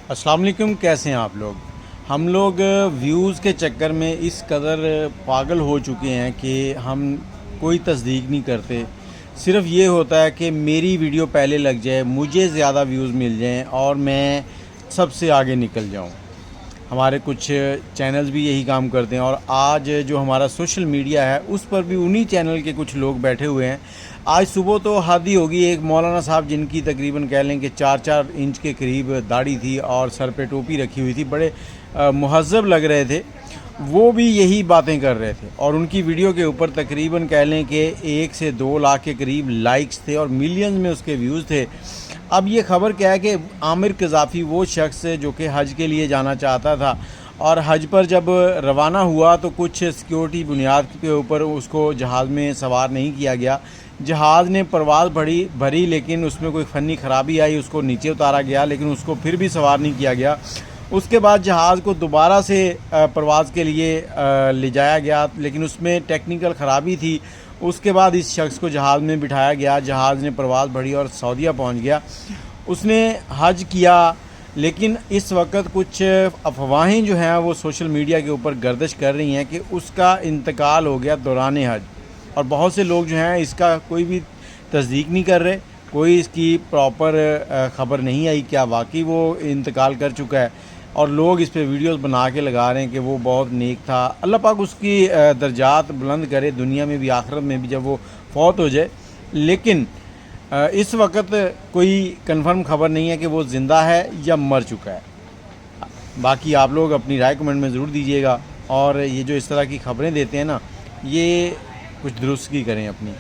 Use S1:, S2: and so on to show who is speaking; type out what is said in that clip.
S1: السلام علیکم، کیسے ہیں آپ لوگ؟ ہم لوگ ویوز کے چکر میں اس قدر پاگل ہو چکے ہیں کہ ہم کوئی تصدیق نہیں کرتے۔ صرف یہ ہوتا ہے کہ میری ویڈیو پہلے لگ جائے، مجھے زیادہ ویوز مل جائیں اور میں سب سے آگے نکل جاؤں۔ ہمارے کچھ چینلز بھی یہی کام کرتے ہیں، اور آج جو ہمارا سوشل میڈیا ہے اس پر بھی انہی چینل کے کچھ لوگ بیٹھے ہوئے ہیں۔ آج صبح تو حد ہی ہوگی، ایک مولانا صاحب جن کی تقریباً کہہ لیں کہ 4 انچ کے قریب داڑھی تھی اور سر پہ ٹوپی رکھی ہوئی تھی، بڑے مہذب لگ رہے تھے، وہ بھی یہی باتیں کر رہے تھے، اور ان کی ویڈیو کے اوپر تقریباً کہہ لیں کہ 1 سے 2 لاکھ کے قریب لائکس تھے اور ملینز میں اس کے ویوز تھے۔ اب یہ خبر کیا ہے کہ عامر قذافی وہ شخص جو کہ حج کے لیے جانا چاہتا تھا، اور حج پر جب روانہ ہوا تو کچھ سیکیورٹی بنیاد کے اوپر اس کو جہاز میں سوار نہیں کیا گیا۔ جہاز نے پرواز بھری لیکن اس میں کوئی فنی خرابی آئی، اس کو نیچے اتارا گیا لیکن اس کو پھر بھی سوار نہیں کیا گیا۔ اس کے بعد جہاز کو دوبارہ سے پرواز کے لیے لے جایا گیا لیکن اس میں ٹیکنیکل خرابی تھی۔ اس کے بعد اس شخص کو جہاز میں بٹھایا گیا، جہاز نے پرواز بڑھی اور سعودیہ پہنچ گیا۔ اس نے حج کیا، لیکن اس وقت کچھ افواہیں جو ہیں وہ سوشل میڈیا کے اوپر گردش کر رہی ہیں کہ اس کا انتقال ہو گیا دوران حج، اور بہت سے لوگ جو ہیں اس کا کوئی بھی تصدیق نہیں کر رہے، کوئی اس کی پراپر خبر نہیں آئی کیا واقعی وہ انتقال کر چکا ہے، اور لوگ اس پہ ویڈیوز بنا کے لگا رہے ہیں کہ وہ بہت نیک تھا۔ اللہ پاک اس کی درجات بلند کرے، دنیا میں بھی آخرت میں بھی جب وہ فوت ہو جائے، لیکن اس وقت کوئی کنفرم خبر نہیں ہے کہ وہ زندہ ہے یا مر چکا ہے۔ باقی آپ لوگ اپنی رائے کمنٹ میں ضرور دیجیے گا، اور یہ جو اس طرح کی خبریں دیتے ہیں نا، یہ کچھ درستگی کریں اپنی۔